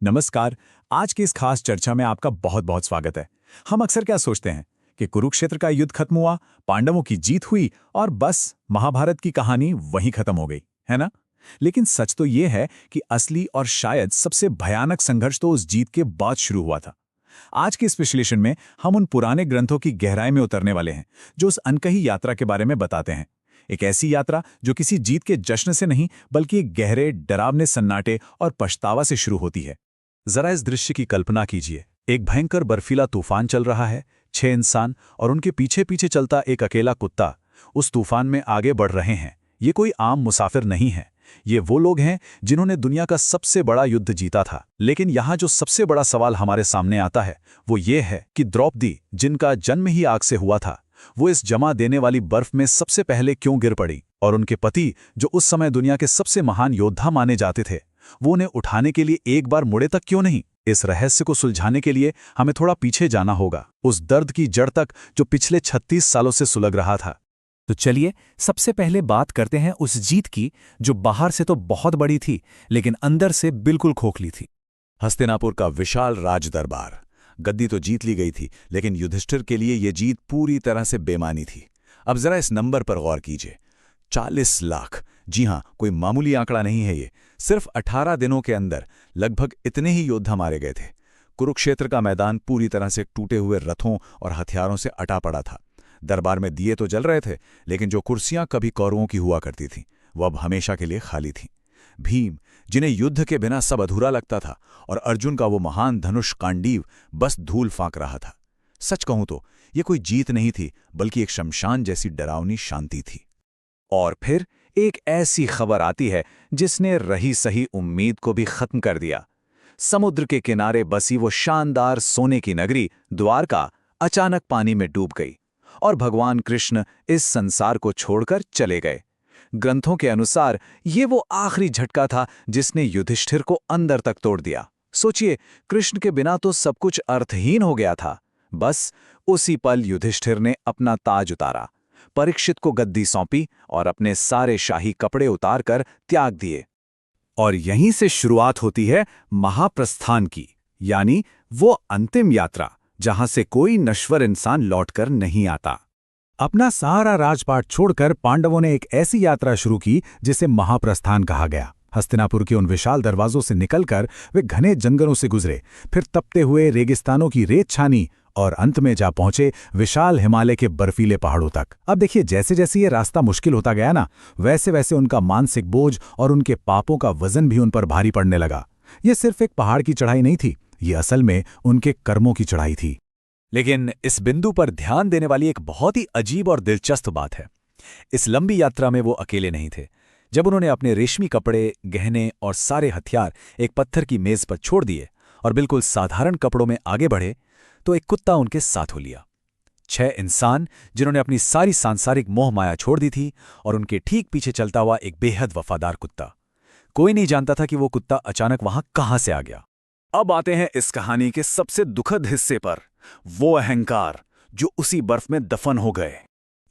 नमस्कार। आज की इस खास चर्चा में आपका बहुत बहुत स्वागत है। हम अक्सर क्या सोचते हैं कि कुरुक्षेत्र का युद्ध खत्म हुआ, पांडवों की जीत हुई और बस महाभारत की कहानी वहीं खत्म हो गई, है ना? लेकिन सच तो ये है कि असली और शायद सबसे भयानक संघर्ष तो उस जीत के बाद शुरू हुआ था। आज के इस विश्लेषण में हम उन पुराने ग्रंथों की गहराई में उतरने वाले हैं, जो उस अनकही यात्रा के बारे में बताते हैं। एक ऐसी यात्रा जो किसी जीत के जश्न से नहीं, बल्कि एक गहरे, डरावने सन्नाटे और पछतावा से शुरू होती है। जरा इस दृश्य की कल्पना कीजिए। एक भयंकर बर्फीला तूफान चल रहा है, 6 इंसान और उनके पीछे पीछे चलता एक अकेला कुत्ता उस तूफान में आगे बढ़ रहे हैं। ये कोई आम मुसाफिर नहीं है, ये वो लोग हैं जिन्होंने दुनिया का सबसे बड़ा युद्ध जीता था। लेकिन यहाँ जो सबसे बड़ा सवाल हमारे सामने आता है वो ये है कि द्रौपदी, जिनका जन्म ही आग से हुआ था, वो इस जमा देने वाली बर्फ में सबसे पहले क्यों गिर पड़ी? और उनके पति, जो उस समय दुनिया के सबसे महान योद्धा माने जाते थे, वो उन्हें उठाने के लिए एक बार मुड़े तक क्यों नहीं? इस रहस्य को सुलझाने के लिए हमें थोड़ा पीछे जाना होगा, उस दर्द की जड़ तक जो पिछले 36 सालों से सुलग रहा था। तो चलिए सबसे पहले बात करते हैं उस जीत की जो बाहर से तो बहुत बड़ी थी लेकिन अंदर से बिल्कुल खोखली थी। हस्तिनापुर का विशाल राज दरबार। गद्दी तो जीत ली गई थी, लेकिन युधिष्ठिर के लिए यह जीत पूरी तरह से बेमानी थी। अब जरा इस नंबर पर गौर कीजिए, 40 लाख। जी हां, कोई मामूली आंकड़ा नहीं है ये। सिर्फ 18 दिनों के अंदर लगभग इतने ही योद्धा मारे गए थे। कुरुक्षेत्र का मैदान पूरी तरह से टूटे हुए रथों और हथियारों से अटा पड़ा था। दरबार में दिए तो जल रहे थे, लेकिन जो कुर्सियां कभी कौरवों की हुआ करती थीं, वो अब हमेशा के लिए खाली थीं। भीम, जिन्हें युद्ध के बिना सब अधूरा लगता था, और अर्जुन का वो महान धनुष कांडीव बस धूल फांक रहा था। सच कहूं तो ये कोई जीत नहीं थी, बल्कि एक शमशान जैसी डरावनी शांति थी। और फिर एक ऐसी खबर आती है जिसने रही सही उम्मीद को भी खत्म कर दिया। समुद्र के किनारे बसी वो शानदार सोने की नगरी द्वारका अचानक पानी में डूब गई और भगवान कृष्ण इस संसार को छोड़कर चले गए। ग्रंथों के अनुसार ये वो आखिरी झटका था जिसने युधिष्ठिर को अंदर तक तोड़ दिया। सोचिए, कृष्ण के बिना तो सब कुछ अर्थहीन हो गया था। बस उसी पल युधिष्ठिर ने अपना ताज उतारा, परीक्षित को गद्दी सौंपी और अपने सारे शाही कपड़े उतारकर त्याग दिए। और यहीं से शुरुआत होती है महाप्रस्थान की, यानी वो अंतिम यात्रा जहां से कोई नश्वर इंसान लौटकर नहीं आता। अपना सारा राजपाट छोड़कर पांडवों ने एक ऐसी यात्रा शुरू की जिसे महाप्रस्थान कहा गया। हस्तिनापुर के उन विशाल दरवाजों से निकलकर वे घने जंगलों से गुजरे, फिर तपते हुए रेगिस्तानों की रेत छानी और अंत में जा पहुंचे विशाल हिमालय के बर्फीले पहाड़ों तक। अब देखिए, जैसे जैसे ये रास्ता मुश्किल होता गया ना, वैसे वैसे उनका मानसिक बोझ और उनके पापों का वजन भी उन पर भारी पड़ने लगा। ये सिर्फ एक पहाड़ की चढ़ाई नहीं थी, ये असल में उनके कर्मों की चढ़ाई थी। लेकिन इस बिंदु पर ध्यान देने वाली एक बहुत ही अजीब और दिलचस्प बात है। इस लंबी यात्रा में वो अकेले नहीं थे। जब उन्होंने अपने रेशमी कपड़े, गहने और सारे हथियार एक पत्थर की मेज पर छोड़ दिए और बिल्कुल साधारण कपड़ों में आगे बढ़े, तो एक कुत्ता उनके साथ हो लिया। 6 इंसान जिन्होंने अपनी सारी सांसारिक मोह माया छोड़ दी थी, और उनके ठीक पीछे चलता हुआ एक बेहद वफादार कुत्ता। कोई नहीं जानता था कि वो कुत्ता अचानक वहां कहां से आ गया। अब आते हैं इस कहानी के सबसे दुखद हिस्से पर, वो अहंकार जो उसी बर्फ में दफन हो गए।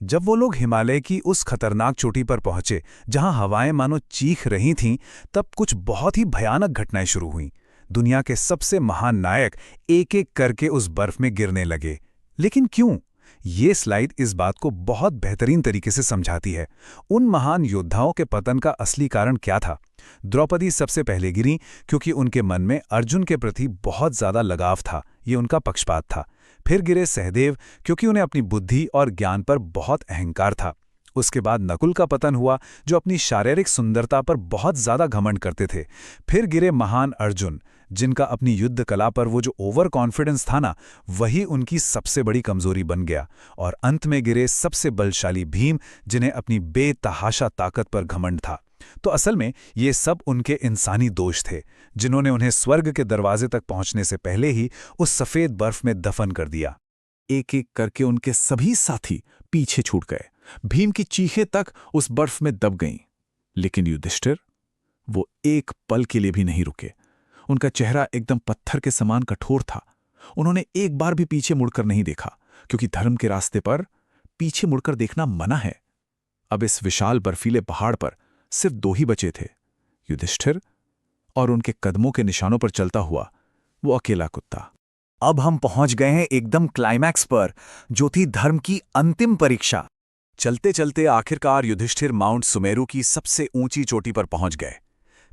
जब वो लोग हिमालय की उस खतरनाक चोटी पर पहुंचे जहां हवाएं मानो चीख रही थीं, तब कुछ बहुत ही भयानक घटनाएं शुरू हुईं। दुनिया के सबसे महान नायक एक एक करके उस बर्फ में गिरने लगे। लेकिन क्यों? ये स्लाइड इस बात को बहुत बेहतरीन तरीके से समझाती है। उन महान योद्धाओं के पतन का असली कारण क्या था? द्रौपदी सबसे पहले गिरी क्योंकि उनके मन में अर्जुन के प्रति बहुत ज्यादा लगाव था, ये उनका पक्षपात था। फिर गिरे सहदेव, क्योंकि उन्हें अपनी बुद्धि और ज्ञान पर बहुत अहंकार था। उसके बाद नकुल का पतन हुआ, जो अपनी शारीरिक सुंदरता पर बहुत ज्यादा घमंड करते थे। फिर गिरे महान अर्जुन, जिनका अपनी युद्ध कला पर वो जो ओवर कॉन्फिडेंस था ना, वही उनकी सबसे बड़ी कमजोरी बन गया। और अंत में गिरे सबसे बलशाली भीम, जिन्हें अपनी बेतहाशा ताकत पर घमंड था। तो असल में ये सब उनके इंसानी दोष थे, जिन्होंने उन्हें स्वर्ग के दरवाजे तक पहुंचने से पहले ही उस सफेद बर्फ में दफन कर दिया। एक एक करके उनके सभी साथी पीछे छूट गए। भीम की चीखें तक उस बर्फ में दब गईं। लेकिन युधिष्ठिर, वो एक पल के लिए भी नहीं रुके। उनका चेहरा एकदम पत्थर के समान कठोर था। उन्होंने एक बार भी पीछे मुड़कर नहीं देखा, क्योंकि धर्म के रास्ते पर पीछे मुड़कर देखना मना है। अब इस विशाल बर्फीले पहाड़ पर सिर्फ 2 ही बचे थे, युधिष्ठिर और उनके कदमों के निशानों पर चलता हुआ वो अकेला कुत्ता। अब हम पहुंच गए हैं एकदम क्लाइमैक्स पर, जो थी धर्म की अंतिम परीक्षा। चलते चलते आखिरकार युधिष्ठिर माउंट सुमेरु की सबसे ऊंची चोटी पर पहुंच गए।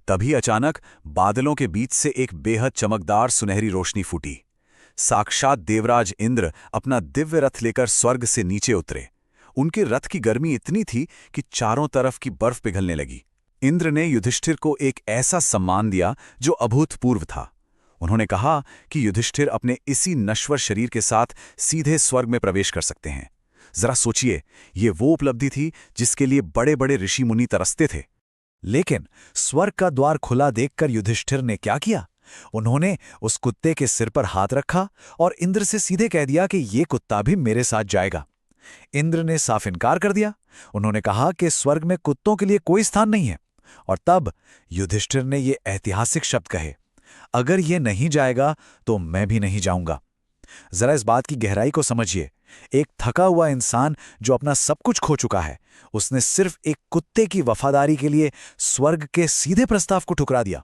तभी अचानक बादलों के बीच से एक बेहद चमकदार सुनहरी रोशनी फूटी। साक्षात देवराज इंद्र अपना दिव्य रथ लेकर स्वर्ग से नीचे उतरे। उनके रथ की गर्मी इतनी थी कि चारों तरफ की बर्फ पिघलने लगी। इंद्र ने युधिष्ठिर को एक ऐसा सम्मान दिया जो अभूतपूर्व था। उन्होंने कहा कि युधिष्ठिर अपने इसी नश्वर शरीर के साथ सीधे स्वर्ग में प्रवेश कर सकते हैं। जरा सोचिए, ये वो उपलब्धि थी जिसके लिए बड़े बड़े ऋषि मुनि तरसते थे। लेकिन स्वर्ग का द्वार खुला देखकर युधिष्ठिर ने क्या किया? उन्होंने उस कुत्ते के सिर पर हाथ रखा और इंद्र से सीधे कह दिया कि ये कुत्ता भी मेरे साथ जाएगा। इंद्र ने साफ इनकार कर दिया। उन्होंने कहा कि स्वर्ग में कुत्तों के लिए कोई स्थान नहीं है। और तब युधिष्ठिर ने ये ऐतिहासिक शब्द कहे, अगर ये नहीं जाएगा तो मैं भी नहीं जाऊंगा। जरा इस बात की गहराई को समझिए। एक थका हुआ इंसान जो अपना सब कुछ खो चुका है, उसने सिर्फ एक कुत्ते की वफादारी के लिए स्वर्ग के सीधे प्रस्ताव को ठुकरा दिया।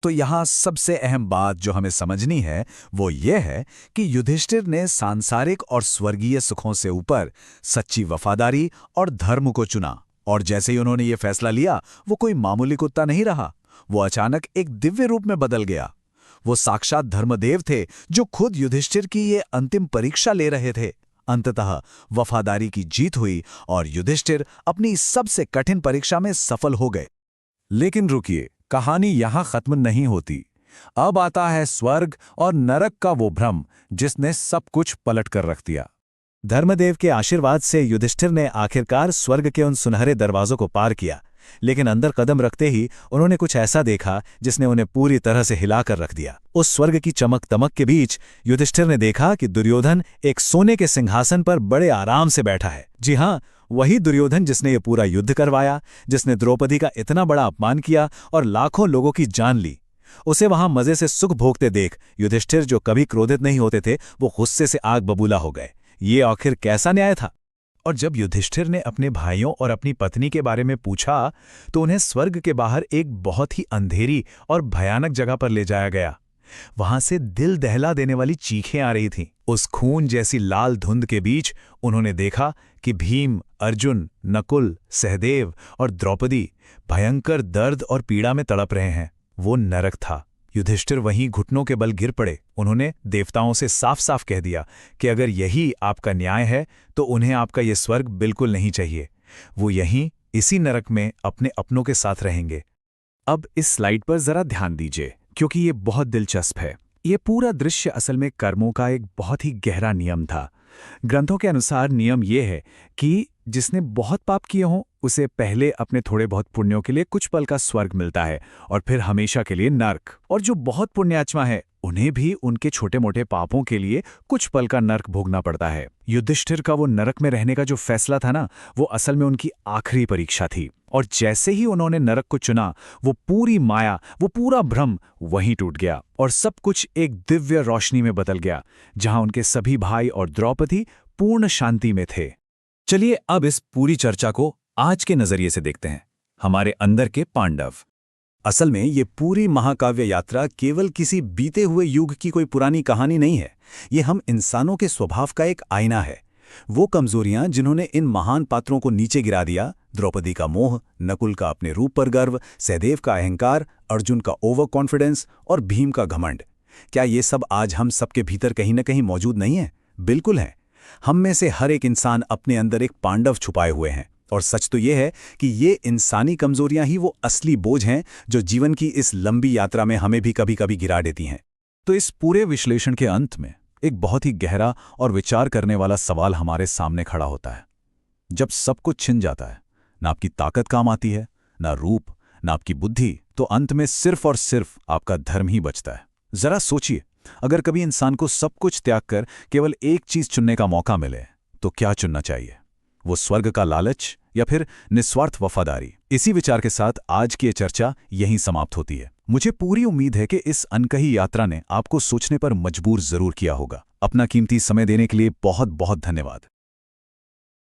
तो यहां सबसे अहम बात जो हमें समझनी है वो ये है कि युधिष्ठिर ने सांसारिक और स्वर्गीय सुखों से ऊपर सच्ची वफादारी और धर्म को चुना। और जैसे ही उन्होंने ये फैसला लिया, वो कोई मामूली कुत्ता नहीं रहा, वो अचानक एक दिव्य रूप में बदल गया। वो साक्षात धर्मदेव थे जो खुद युधिष्ठिर की ये अंतिम परीक्षा ले रहे थे। अंततः वफादारी की जीत हुई और युधिष्ठिर अपनी सबसे कठिन परीक्षा में सफल हो गए। लेकिन रुकिए, कहानी यहां खत्म नहीं होती। अब आता है स्वर्ग और नरक का वो भ्रम जिसने सब कुछ पलट कर रख दिया। धर्मदेव के आशीर्वाद से युधिष्ठिर ने आखिरकार स्वर्ग के उन सुनहरे दरवाजों को पार किया। लेकिन अंदर कदम रखते ही उन्होंने कुछ ऐसा देखा जिसने उन्हें पूरी तरह से हिलाकर रख दिया। उस स्वर्ग की चमक दमक के बीच युधिष्ठिर ने देखा कि दुर्योधन एक सोने के सिंहासन पर बड़े आराम से बैठा है। जी हाँ, वही दुर्योधन जिसने ये पूरा युद्ध करवाया, जिसने द्रौपदी का इतना बड़ा अपमान किया और लाखों लोगों की जान ली। उसे वहां मजे से सुख भोगते देख युधिष्ठिर, जो कभी क्रोधित नहीं होते थे, वो गुस्से से आग बबूला हो गए। ये आखिर कैसा न्याय था? और जब युधिष्ठिर ने अपने भाइयों और अपनी पत्नी के बारे में पूछा तो उन्हें स्वर्ग के बाहर एक बहुत ही अंधेरी और भयानक जगह पर ले जाया गया। वहां से दिल दहला देने वाली चीखें आ रही थीं। उस खून जैसी लाल धुंध के बीच उन्होंने देखा कि भीम, अर्जुन, नकुल, सहदेव और द्रौपदी भयंकर दर्द और पीड़ा में तड़प रहे हैं। वो नरक था। युधिष्ठिर वहीं घुटनों के बल गिर पड़े। उन्होंने देवताओं से साफ साफ कह दिया कि अगर यही आपका न्याय है तो उन्हें आपका ये स्वर्ग बिल्कुल नहीं चाहिए। वो यहीं इसी नरक में अपने अपनों के साथ रहेंगे। अब इस स्लाइड पर जरा ध्यान दीजिए, क्योंकि ये बहुत दिलचस्प है। ये पूरा दृश्य असल में कर्मों का एक बहुत ही गहरा नियम था। ग्रंथों के अनुसार नियम ये है कि जिसने बहुत पाप किए हों उसे पहले अपने थोड़े बहुत पुण्यों के लिए कुछ पल का स्वर्ग मिलता है और फिर हमेशा के लिए नर्क। और जो बहुत पुण्यात्मा है उन्हें भी उनके छोटे मोटे पापों के लिए कुछ पल का नर्क भोगना पड़ता है। युधिष्ठिर का वो नरक में रहने का जो फैसला था ना, वो असल में उनकी आखिरी परीक्षा थी। और जैसे ही उन्होंने नरक को चुना, वो पूरी माया, वो पूरा भ्रम वहीं टूट गया और सब कुछ एक दिव्य रोशनी में बदल गया, जहां उनके सभी भाई और द्रौपदी पूर्ण शांति में थे। चलिए अब इस पूरी चर्चा को आज के नजरिए से देखते हैं, हमारे अंदर के पांडव। असल में ये पूरी महाकाव्य यात्रा केवल किसी बीते हुए युग की कोई पुरानी कहानी नहीं है। ये हम इंसानों के स्वभाव का एक आईना है। वो कमजोरियां जिन्होंने इन महान पात्रों को नीचे गिरा दिया, द्रौपदी का मोह, नकुल का अपने रूप पर गर्व, सहदेव का अहंकार, अर्जुन का ओवर कॉन्फिडेंस और भीम का घमंड, क्या ये सब आज हम सबके भीतर कहीं न कहीं मौजूद नहीं है? बिल्कुल है। हम में से हर एक इंसान अपने अंदर एक पांडव छुपाए हुए हैं। और सच तो ये है कि ये इंसानी कमजोरियां ही वो असली बोझ हैं जो जीवन की इस लंबी यात्रा में हमें भी कभी कभी गिरा देती हैं। तो इस पूरे विश्लेषण के अंत में एक बहुत ही गहरा और विचार करने वाला सवाल हमारे सामने खड़ा होता है। जब सब कुछ छिन जाता है, ना आपकी ताकत काम आती है, ना रूप, ना आपकी बुद्धि, तो अंत में सिर्फ और सिर्फ आपका धर्म ही बचता है। जरा सोचिए, अगर कभी इंसान को सब कुछ त्याग कर केवल एक चीज चुनने का मौका मिले तो क्या चुनना चाहिए? वो स्वर्ग का लालच या फिर निस्वार्थ वफादारी? इसी विचार के साथ आज की ये चर्चा यहीं समाप्त होती है। मुझे पूरी उम्मीद है कि इस अनकही यात्रा ने आपको सोचने पर मजबूर जरूर किया होगा। अपना कीमती समय देने के लिए बहुत बहुत धन्यवाद।